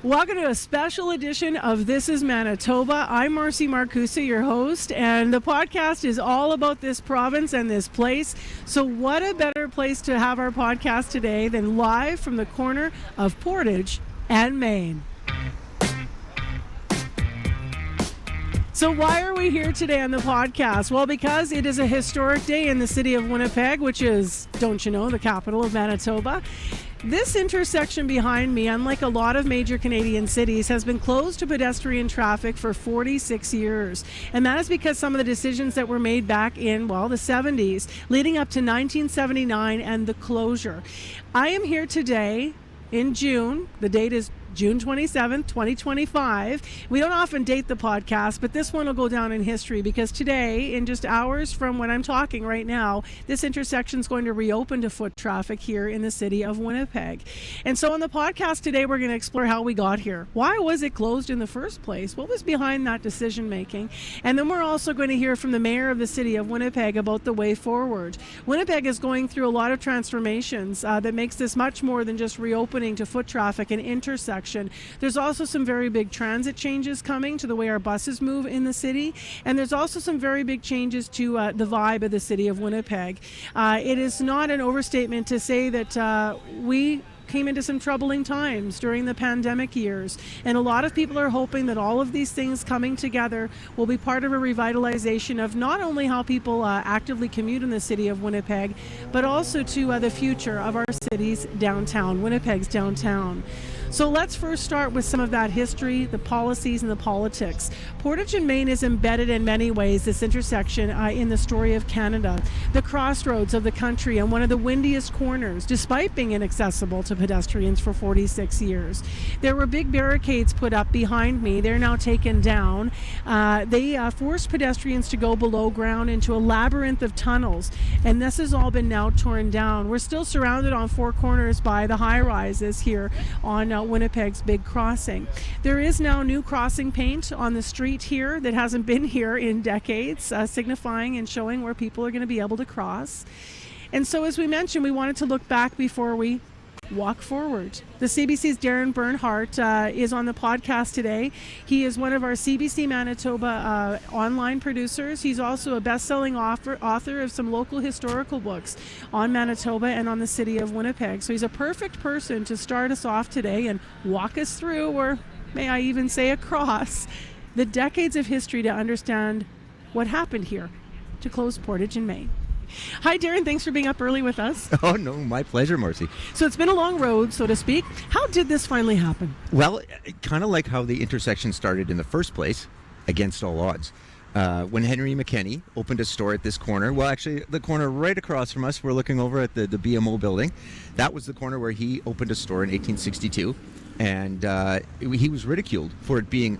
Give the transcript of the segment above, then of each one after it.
Welcome to a special edition of This is Manitoba. I'm Marcy Markusa, your host, and the podcast is all about this province and this place. So what a better place to have our podcast today than live from the corner of Portage and Main. So why are we here today on the podcast? Well, because it is a historic day in the city of Winnipeg, which is, don't you know, the capital of Manitoba. This intersection behind me, unlike a lot of major Canadian cities, has been closed to pedestrian traffic for 46 years. And that is because some of the decisions that were made back in, well, the 70s, leading up to 1979 and the closure. I am here today in June. The date is June 27th, 2025. We don't often date the podcast, but this one will go down in history because today, in just hours from when I'm talking right now, this intersection is going to reopen to foot traffic here in the city of Winnipeg. And so on the podcast today, we're going to explore how we got here. Why was it closed in the first place? What was behind that decision making? And then we're also going to hear from the mayor of the city of Winnipeg about the way forward. Winnipeg is going through a lot of transformations that makes this much more than just reopening to foot traffic and intersection. There's also some very big transit changes coming to the way our buses move in the city, and there's also some very big changes to the vibe of the city of Winnipeg. It is not an overstatement to say that we came into some troubling times during the pandemic years, and a lot of people are hoping that all of these things coming together will be part of a revitalization of not only how people actively commute in the city of Winnipeg, but also to the future of our city's downtown, Winnipeg's downtown. So let's first start with some of that history, the policies, and the politics. Portage and Main is embedded in many ways, this intersection, in the story of Canada, the crossroads of the country and one of the windiest corners, despite being inaccessible to pedestrians for 46 years. There were big barricades put up behind me. They're now taken down. They forced pedestrians to go below ground into a labyrinth of tunnels, and this has all been now torn down. We're still surrounded on four corners by the high-rises here on Winnipeg's big crossing. There is now new crossing paint on the street here that hasn't been here in decades, signifying and showing where people are going to be able to cross. And so, as we mentioned, we wanted to look back before we walk forward. The CBC's Darren Burnhardt is on the podcast today. He is one of our CBC Manitoba online producers. He's also a best-selling author of some local historical books on Manitoba and on the city of Winnipeg. So he's a perfect person to start us off today and walk us through, or may I even say across, the decades of history to understand what happened here to close Portage and Main. Hi, Darren. Thanks for being up early with us. Oh, no, my pleasure, Marcy. So it's been a long road, so to speak. How did this finally happen? Well, kind of like how the intersection started in the first place, against all odds. When Henry McKenney opened a store at this corner, well, actually, the corner right across from us, we're looking over at the BMO building. That was the corner where he opened a store in 1862. And he was ridiculed for it being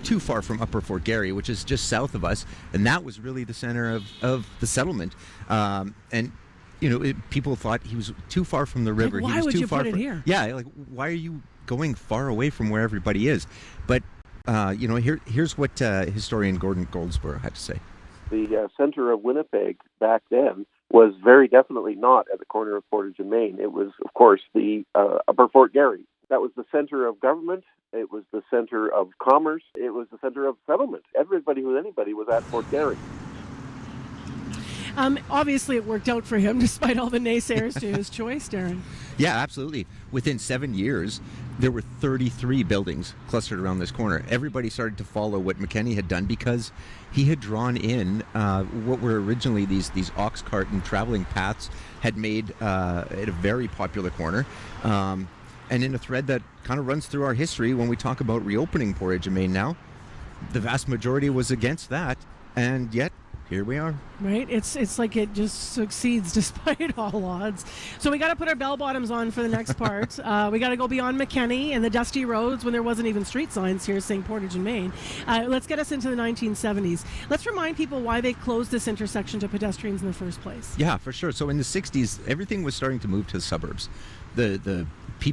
too far from Upper Fort Garry, which is just south of us, and that was really the center of the settlement. And you know, people thought he was too far from the river. Like, why he was would too you far put it here? Yeah, like, why are you going far away from where everybody is? But you know, here's what historian Gordon Goldsborough had to say. The center of Winnipeg back then was very definitely not at the corner of Portage and Main. It was, of course, the Upper Fort Garry. That was the center of government. It was the center of commerce. It was the center of settlement. Everybody who was anybody was at Fort Garry. Obviously, it worked out for him, despite all the naysayers to his choice, Darren. Yeah, absolutely. Within 7 years, there were 33 buildings clustered around this corner. Everybody started to follow what McKenney had done because he had drawn in what were originally these ox cart and traveling paths had made it a very popular corner. And in a thread that kind of runs through our history when we talk about reopening Portage and Main now, the vast majority was against that, and yet here we are. Right? It's like it just succeeds despite all odds. So we got to put our bell bottoms on for the next part. We got to go beyond McKenney and the dusty roads when there wasn't even street signs here saying Portage and Main. Let's get us into the 1970s. Let's remind people why they closed this intersection to pedestrians in the first place. Yeah, for sure. So in the 60s, everything was starting to move to the suburbs. The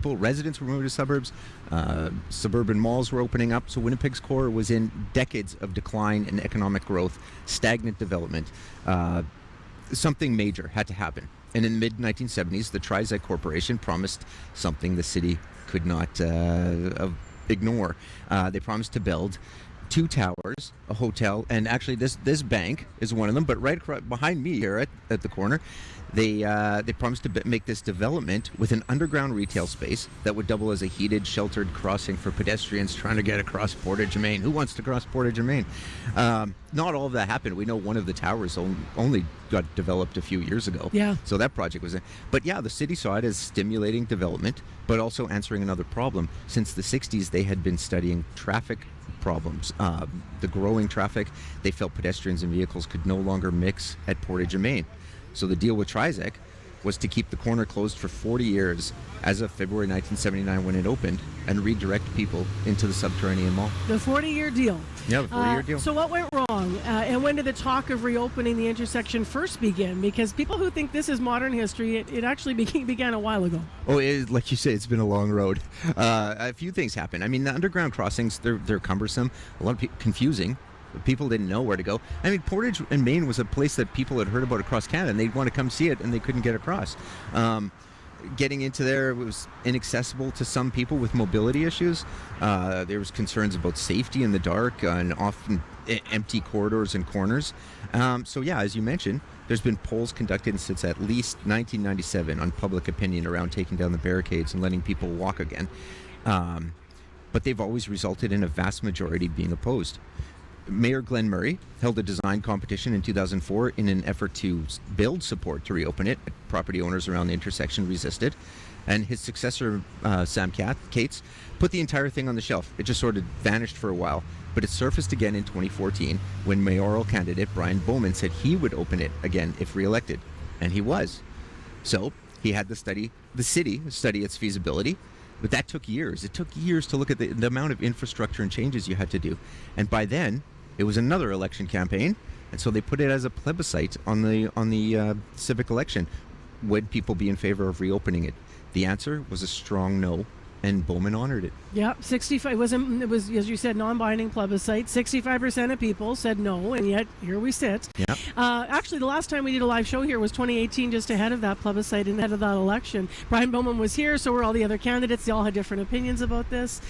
residents were moving to suburbs. Suburban malls were opening up. So Winnipeg's core was in decades of decline in economic growth, stagnant development. Something major had to happen. And in the mid-1970s, the Trizac Corporation promised something the city could not ignore. They promised to build 2 towers, a hotel, and actually this bank is one of them. But right behind me here at the corner, they promised to make this development with an underground retail space that would double as a heated, sheltered crossing for pedestrians trying to get across Portage and Main. Who wants to cross Portage and Main? Not all of that happened. We know one of the towers only got developed a few years ago. Yeah. So that project was in. But yeah, the city saw it as stimulating development, but also answering another problem. Since the 60s, they had been studying traffic problems. The growing traffic, they felt pedestrians and vehicles could no longer mix at Portage and Main. So the deal with Trizac was to keep the corner closed for 40 years as of February 1979 when it opened, and redirect people into the subterranean mall. The 40-year deal. Yeah, the 40-year deal. So what went wrong? And when did the talk of reopening the intersection first begin? Because people who think this is modern history, it actually began a while ago. Oh, like you say, it's been a long road. A few things happened. I mean, the underground crossings, they're cumbersome, a lot of confusing. People didn't know where to go. I mean, Portage and Main was a place that people had heard about across Canada, and they'd want to come see it, and they couldn't get across. Getting into there was inaccessible to some people with mobility issues. There was concerns about safety in the dark and often empty corridors and corners. So yeah, as you mentioned, there's been polls conducted since at least 1997 on public opinion around taking down the barricades and letting people walk again. But they've always resulted in a vast majority being opposed. Mayor Glenn Murray held a design competition in 2004 in an effort to build support to reopen it. Property owners around the intersection resisted, and his successor, Sam Cates, put the entire thing on the shelf. It just sort of vanished for a while, but it surfaced again in 2014 when mayoral candidate Brian Bowman said he would open it again if reelected, and he was. So he had the city study its feasibility. But that took years. It took years to look at the amount of infrastructure and changes you had to do. And by then, it was another election campaign, and so they put it as a plebiscite on the civic election. Would people be in favor of reopening it? The answer was a strong no, and Bowman honored it. Yeah, 65. It was, as you said, non-binding plebiscite. 65% of people said no, and yet here we sit. Yeah. Actually, the last time we did a live show here was 2018, just ahead of that plebiscite and ahead of that election. Brian Bowman was here, so were all the other candidates. They all had different opinions about this.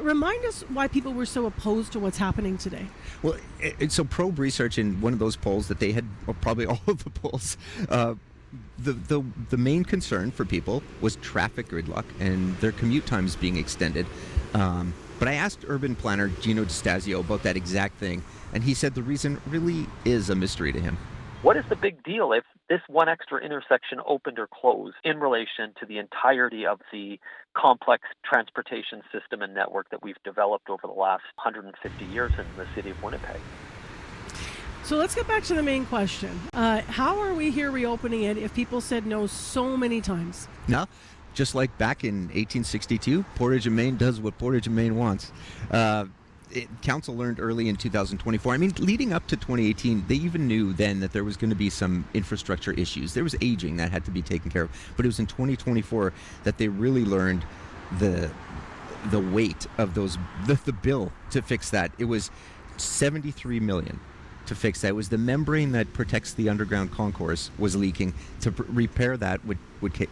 Remind us why people were so opposed to what's happening today. Well, so Probe Research, in one of those polls that they had, or probably all of the polls, the main concern for people was traffic gridlock and their commute times being extended. But I asked urban planner Gino DiStasio about that exact thing, and he said the reason really is a mystery to him. What is the big deal if this one extra intersection opened or closed in relation to the entirety of the complex transportation system and network that we've developed over the last 150 years in the city of Winnipeg? So let's get back to the main question. How are we here reopening it if people said no so many times? No, just like back in 1862, Portage and Main does what Portage and Main wants. Council learned early in 2024. I mean, leading up to 2018, they even knew then that there was going to be some infrastructure issues. There was aging that had to be taken care of. But it was in 2024 that they really learned the weight of the bill to fix that. It was $73 million to fix that. It was the membrane that protects the underground concourse was leaking. To repair that would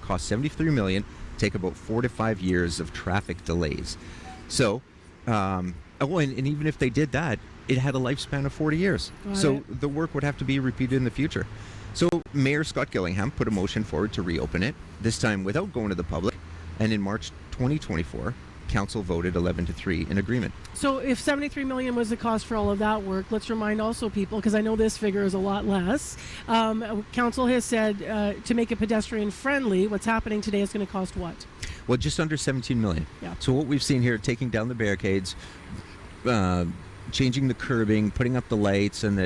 cost $73 million, take about 4 to 5 years of traffic delays. So, and even if they did that, it had a lifespan of 40 years. So the work would have to be repeated in the future. So Mayor Scott Gillingham put a motion forward to reopen it, this time without going to the public. And in March 2024, Council voted 11-3 in agreement. So if $73 million was the cost for all of that work, let's remind also people, because I know this figure is a lot less, Council has said to make it pedestrian friendly, what's happening today is going to cost what? Well, just under $17 million. Yeah. So what we've seen here, taking down the barricades, changing the curbing, putting up the lights, and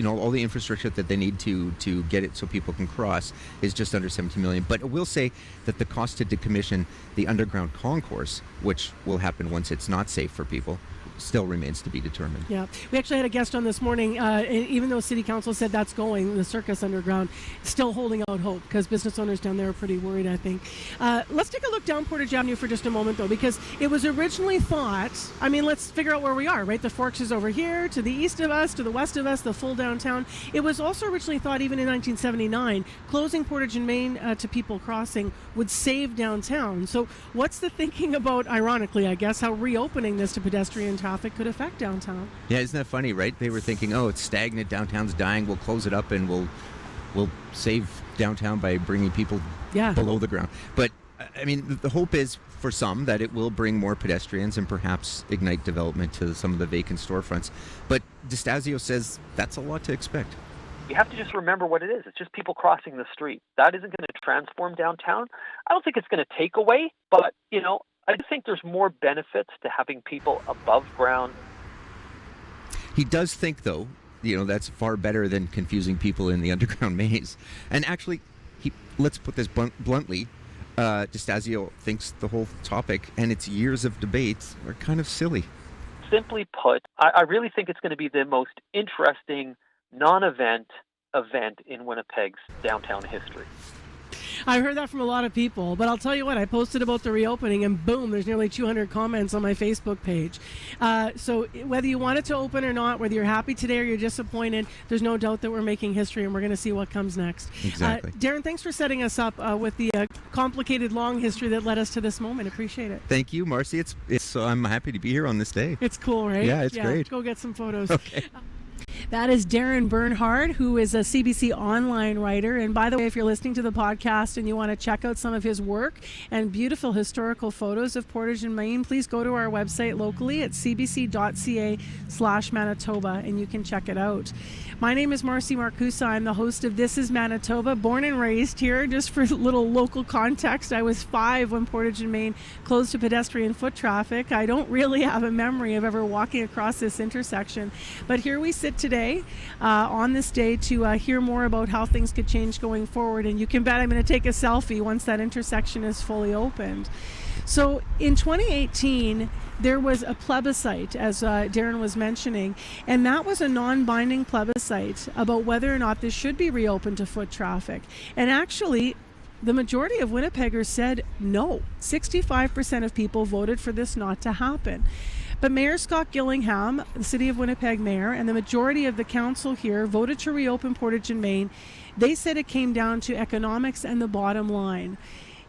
all the infrastructure that they need to get it so people can cross is just under $17 million. But I will say that the cost to decommission the underground concourse, which will happen once it's not safe for people, still remains to be determined. Yeah, we actually had a guest on this morning. Even though City Council said that's going, the circus underground, still holding out hope because business owners down there are pretty worried, I think. Let's take a look down Portage Avenue for just a moment, though, because it was originally thought, I mean, let's figure out where we are, right? The Forks is over here, to the east of us, to the west of us, the full downtown. It was also originally thought, even in 1979, closing Portage and Main to people crossing would save downtown. So what's the thinking about, ironically, I guess, how reopening this to pedestrian traffic could affect downtown? Yeah, isn't that funny, right? They were thinking, oh, it's stagnant, downtown's dying, we'll close it up and we'll save downtown by bringing people below the ground. But, I mean, the hope is for some that it will bring more pedestrians and perhaps ignite development to some of the vacant storefronts. But DeStasio says that's a lot to expect. You have to just remember what it is. It's just people crossing the street. That isn't going to transform downtown. I don't think it's going to take away, but, I just think there's more benefits to having people above ground. He does think, though, that's far better than confusing people in the underground maze. And actually, let's put this bluntly, DeStasio thinks the whole topic and its years of debate are kind of silly. Simply put, I really think it's going to be the most interesting non-event event in Winnipeg's downtown history. I heard that from a lot of people, but I'll tell you what, I posted about the reopening and boom, there's nearly 200 comments on my Facebook page. So whether you want it to open or not, whether you're happy today or you're disappointed, there's no doubt that we're making history and we're going to see what comes next. Exactly. Darren, thanks for setting us up with the complicated long history that led us to this moment. Appreciate it. Thank you, Marcy. I'm happy to be here on this day. It's cool, right? Yeah, it's great. Go get some photos. Okay. That is Darren Burnernhard, who is a CBC online writer. And by the way, if you're listening to the podcast and you want to check out some of his work and beautiful historical photos of Portage and Main, please go to our website locally at cbc.ca/Manitoba and you can check it out. My name is Marcy Markusa. I'm the host of This is Manitoba, born and raised here. Just for a little local context, I was 5 when Portage and Main closed to pedestrian foot traffic. I don't really have a memory of ever walking across this intersection. But here we sit today on this day to hear more about how things could change going forward. And you can bet I'm going to take a selfie once that intersection is fully opened. So in 2018, there was a plebiscite, as Darren was mentioning, and that was a non-binding plebiscite about whether or not this should be reopened to foot traffic. And actually, the majority of Winnipeggers said no. 65% of people voted for this not to happen. But Mayor Scott Gillingham, the City of Winnipeg mayor, and the majority of the council here voted to reopen Portage and Main. They said it came down to economics and the bottom line.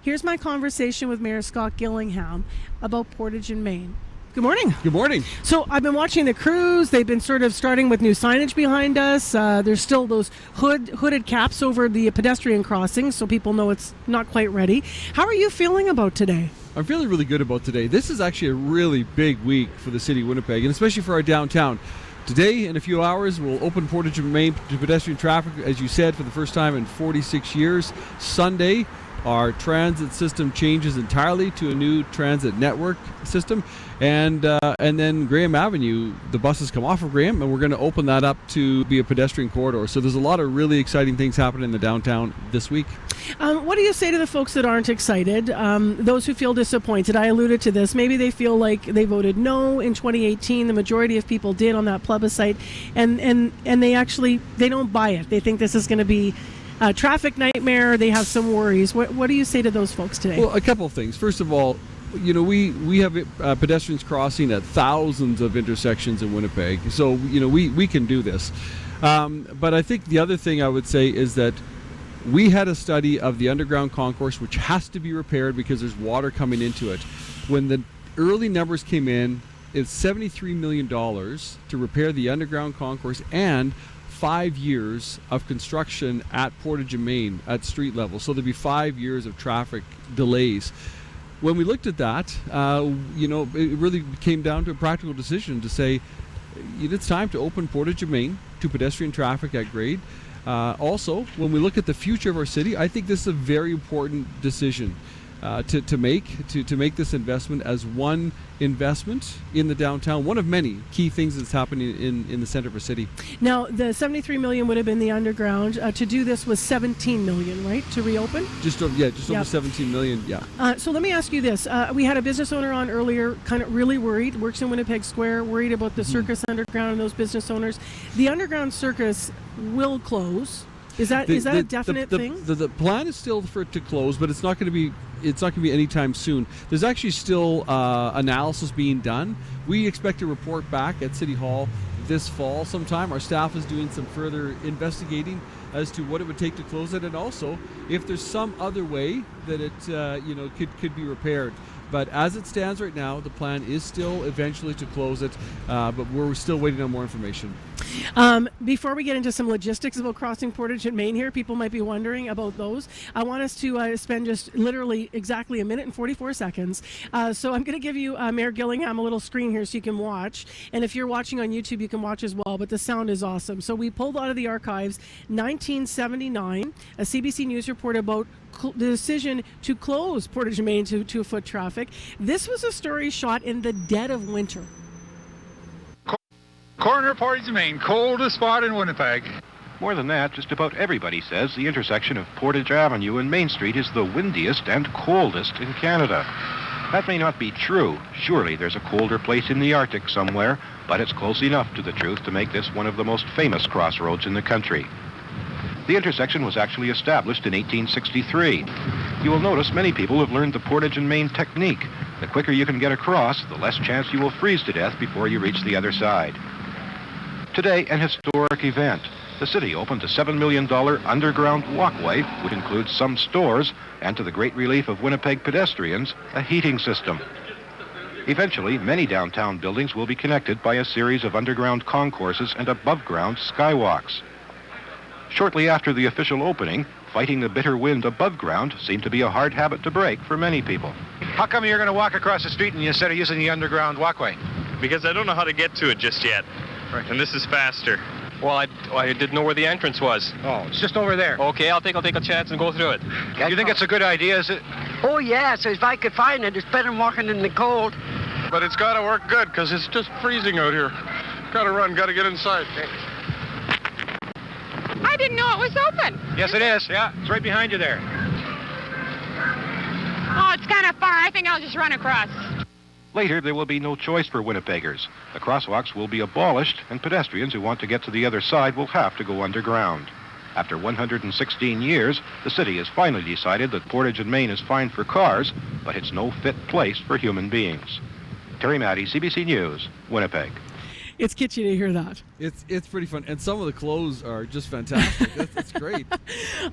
Here's my conversation with Mayor Scott Gillingham about Portage and Main. Good morning. Good morning. So I've been watching the crews. They've been sort of starting with new signage behind us. There's still those hooded caps over the pedestrian crossings so people know it's not quite ready. How are you feeling about today? I'm feeling really good about today. This is actually a really big week for the city of Winnipeg, and especially for our downtown. Today, in a few hours, we'll open Portage and Main to pedestrian traffic, as you said, for the first time in 46 years. Sunday, our transit system changes entirely to a new transit network system, and then Graham Avenue, the buses come off of Graham, and we're going to open that up to be a pedestrian corridor. So there's a lot of really exciting things happening in the downtown this week. What do you say to the folks that aren't excited, those who feel disappointed? I alluded to this. Maybe they feel like they voted no in 2018. The majority of people did on that plebiscite, and they don't buy it. They think this is going to be a traffic nightmare. They have some worries. What do you say to those folks today? Well, a couple of things. First of all, we have pedestrians crossing at thousands of intersections in Winnipeg, so we can do this. But I think the other thing I would say is that we had a study of the underground concourse, which has to be repaired because there's water coming into it. When the early numbers came in, it's $73 million to repair the underground concourse and 5 years of construction at Portage and Main at street level. So there'd be 5 years of traffic delays. When we looked at that, it really came down to a practical decision to say it's time to open Portage and Main to pedestrian traffic at grade. Also, when we look at the future of our city, I think this is a very important decision. to make this investment as one investment in the downtown, one of many key things that's happening in the center of our city. Now, the 73 million would have been the underground. To do this was 17 million, right, to reopen? Just over 17 million, yeah. So let me ask you this. We had a business owner on earlier, kind of really worried, works in Winnipeg Square, worried about the circus underground and those business owners. The underground circus will close. Is that a definite thing? The plan is still for it to close, but it's not going to be anytime soon. There's actually still analysis being done. We expect to report back at City Hall this fall sometime. Our staff is doing some further investigating as to what it would take to close it, and also if there's some other way that it could be repaired. But as it stands right now, the plan is still eventually to close it, but we're still waiting on more information. Before we get into some logistics about crossing Portage and Main here, people might be wondering about those. I want us to spend just literally exactly a minute and 44 seconds. So I'm going to give you, Mayor Gillingham, a little screen here so you can watch. And if you're watching on YouTube, you can watch as well, but the sound is awesome. So we pulled out of the archives 1979, a CBC News report about the decision to close Portage and Main to foot traffic. This was a story shot in the dead of winter. Corner of Portage and Main, coldest spot in Winnipeg. More than that, just about everybody says the intersection of Portage Avenue and Main Street is the windiest and coldest in Canada. That may not be true. Surely there's a colder place in the Arctic somewhere, but it's close enough to the truth to make this one of the most famous crossroads in the country. The intersection was actually established in 1863. You will notice many people have learned the Portage and Main technique. The quicker you can get across, the less chance you will freeze to death before you reach the other side. Today, an historic event. The city opened a $7 million underground walkway, which includes some stores, and to the great relief of Winnipeg pedestrians, a heating system. Eventually, many downtown buildings will be connected by a series of underground concourses and above-ground skywalks. Shortly after the official opening, fighting the bitter wind above ground seemed to be a hard habit to break for many people. How come you're going to walk across the street instead of using the underground walkway? Because I don't know how to get to it just yet. Right. And this is faster. Well, I didn't know where the entrance was. Oh, it's just over there. Okay, I'll take a chance and go through it. You think it's a good idea, is it? Oh, yes. If I could find it, it's better than walking in the cold. But it's got to work good, because it's just freezing out here. Got to run, got to get inside. I didn't know it was open. Yes, it is. Yeah, it's right behind you there. Oh, it's kind of far. I think I'll just run across. Later, there will be no choice for Winnipeggers. The crosswalks will be abolished, and pedestrians who want to get to the other side will have to go underground. After 116 years, the city has finally decided that Portage and Main is fine for cars, but it's no fit place for human beings. Terry Maddie, CBC News, Winnipeg. It's kitschy to hear that. It's pretty fun, and some of the clothes are just fantastic. That's great.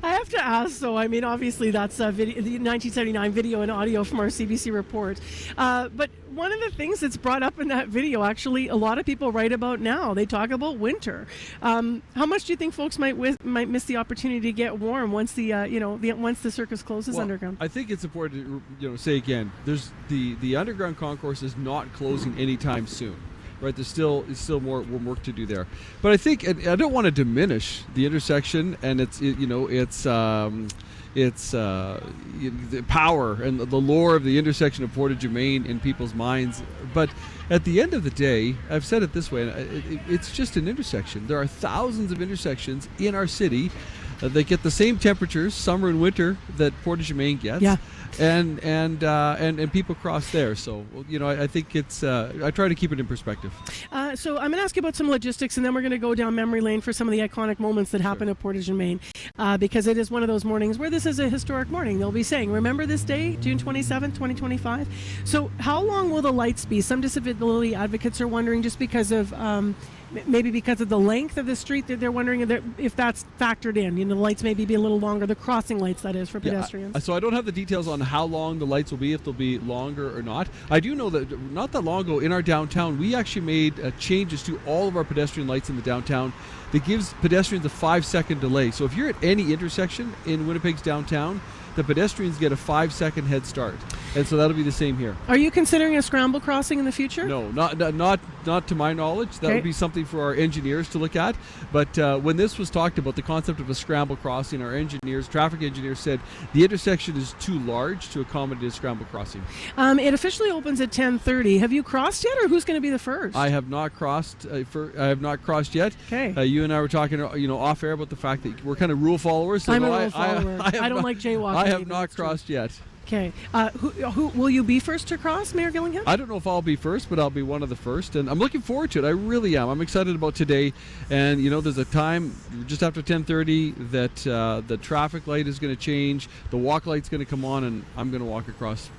I have to ask, though. I mean, obviously that's the 1979 video and audio from our CBC report. But one of the things that's brought up in that video, actually, a lot of people write about now. They talk about winter. How much do you think folks might miss the opportunity to get warm once once the circus closes underground? I think it's important to say again. There's the underground concourse is not closing anytime soon. Right, there's still more work to do there, but I think I don't want to diminish the intersection and its the power and the lore of the intersection of Portage and Main in people's minds. But at the end of the day, I've said it this way: it's just an intersection. There are thousands of intersections in our city that get the same temperatures, summer and winter, that Portage and Main gets. Yeah. And people cross there, so I think it's I try to keep it in perspective. So I'm going to ask you about some logistics, and then we're going to go down memory lane for some of the iconic moments that happened at Portage and Main, because it is one of those mornings where this is a historic morning. They'll be saying, remember this day, June 27th, 2025. So how long will the lights be? Some disability advocates are wondering, just because of maybe because of the length of the street, they're wondering if that's factored in. The lights maybe be a little longer, the crossing lights, that is, for pedestrians. So I don't have the details on how long the lights will be, if they'll be longer or not. I do know that not that long ago in our downtown, we actually made changes to all of our pedestrian lights in the downtown that gives pedestrians a 5-second delay. So if you're at any intersection in Winnipeg's downtown the pedestrians get a 5-second head start. And so that'll be the same here. Are you considering a scramble crossing in the future? No, not to my knowledge. That would be something for our engineers to look at. But when this was talked about, the concept of a scramble crossing, our traffic engineers said the intersection is too large to accommodate a scramble crossing. It officially opens at 10:30. Have you crossed yet, or who's going to be the first? I have not crossed. I have not crossed yet. Okay. You and I were talking, off air about the fact that we're kind of rule followers. So I'm a rule follower. I don't like jaywalking. I have not crossed yet. Okay. Who will you be first to cross, Mayor Gillingham? I don't know if I'll be first, but I'll be one of the first, and I'm looking forward to it. I really am. I'm excited about today, and there's a time just after 10:30 that the traffic light is going to change, the walk light's going to come on, and I'm going to walk across.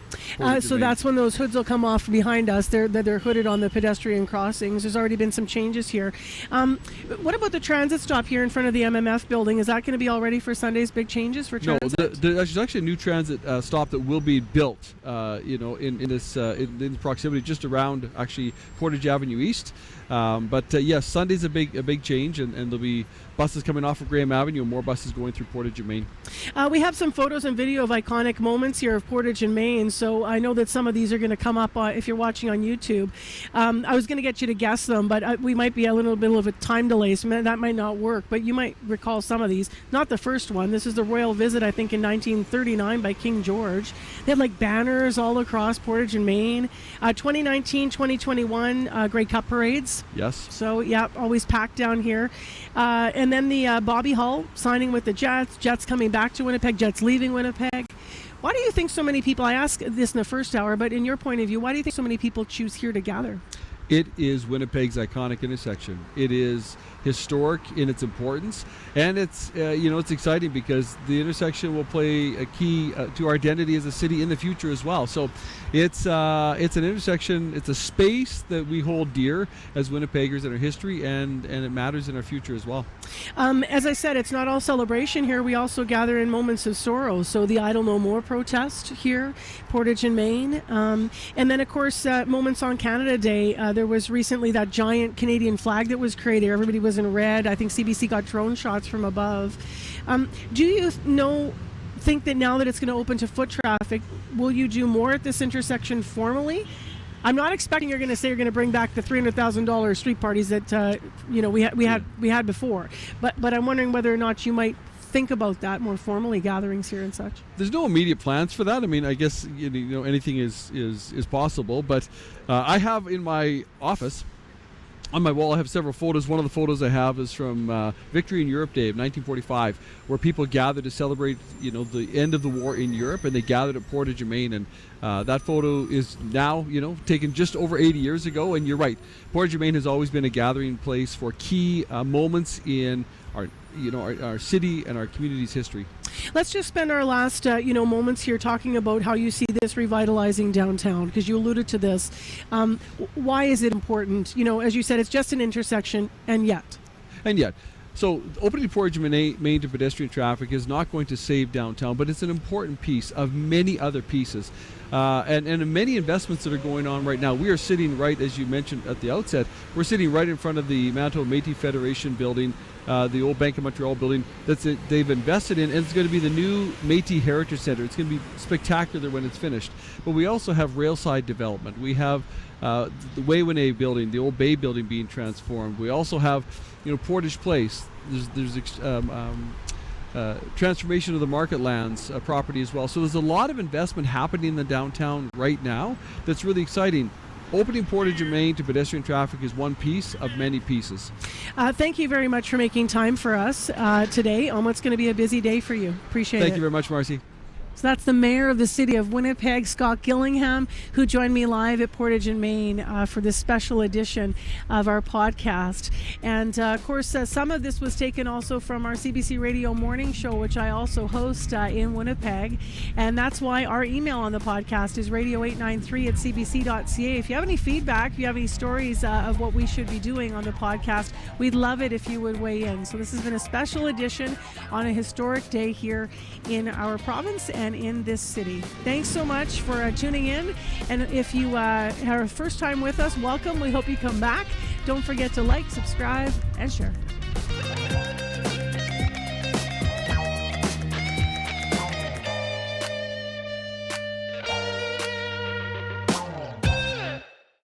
So that's when those hoods will come off behind us. They're hooded on the pedestrian crossings. There's already been some changes here. What about the transit stop here in front of the MMF building? Is that going to be all ready for Sunday's big changes for transit? No, there's actually a new transit stop that will be built, in proximity just around actually Portage Avenue East. But yes, Sunday's a big change, and there'll be buses coming off of Graham Avenue and more buses going through Portage and Main. We have some photos and video of iconic moments here of Portage and Main, so I know that some of these are going to come up if you're watching on YouTube. I was going to get you to guess them, but we might be a little bit of a time delay, so that might not work, but you might recall some of these. Not the first one. This is the royal visit, I think, in 1939 by King George. They had banners all across Portage and Main. 2019, 2021 Grey Cup parades. Yes. So, yeah, always packed down here. And then the Bobby Hull signing with the Jets. Jets coming back to Winnipeg. Jets leaving Winnipeg. Why do you think so many people, I asked this in the first hour, but in your point of view, why do you think so many people choose here to gather? It is Winnipeg's iconic intersection. It is historic in its importance, and it's exciting because the intersection will play a key to our identity as a city in the future as well. So it's an intersection, it's a space that we hold dear as Winnipeggers in our history, and it matters in our future as well. As I said, it's not all celebration here. We also gather in moments of sorrow. So the Idle No More protest here, Portage and Main, and then of course moments on Canada Day. There was recently that giant Canadian flag that was created. Everybody was in red. I think CBC got drone shots from above. Do you think that now that it's going to open to foot traffic, will you do more at this intersection formally? I'm not expecting you're going to say you're going to bring back the $300,000 street parties that we had before, but I'm wondering whether or not you might think about that more formally, gatherings here and such. There's no immediate plans for that. I mean, I guess anything is possible, but I have in my office, on my wall, I have several photos. One of the photos I have is from Victory in Europe Day of 1945, where people gathered to celebrate, the end of the war in Europe, and they gathered at Portage and Main. And that photo is now, taken just over 80 years ago. And you're right, Portage and Main has always been a gathering place for key moments in our city and our community's history. Let's just spend our last moments here talking about how you see this revitalizing downtown, because you alluded to this. Why is it important? As you said, it's just an intersection, and yet. So opening Portage and Main to pedestrian traffic is not going to save downtown, but it's an important piece of many other pieces. And many investments that are going on right now. We are sitting right, as you mentioned at the outset, we're sitting right in front of the Manitoba Métis Federation building, the old Bank of Montreal building they've invested in, and it's going to be the new Métis Heritage Center. It's going to be spectacular when it's finished. But we also have railside development. We have the Waywinney building, the old Bay building being transformed. We also have, Portage Place. There's transformation of the market lands property as well. So there's a lot of investment happening in the downtown right now that's really exciting. Opening Portage and Main to pedestrian traffic is one piece of many pieces. Thank you very much for making time for us today on what's going to be a busy day for you. Appreciate it. Thank you very much, Marcy. So that's the mayor of the city of Winnipeg, Scott Gillingham, who joined me live at Portage and Main for this special edition of our podcast. And of course, some of this was taken also from our CBC Radio Morning Show, which I also host in Winnipeg. And that's why our email on the podcast is radio893@cbc.ca. If you have any feedback, if you have any stories of what we should be doing on the podcast, we'd love it if you would weigh in. So this has been a special edition on a historic day here in our province and in this city. Thanks so much for tuning in, and if you are first time with us, welcome. We hope you come back. Don't forget to like, subscribe, and share.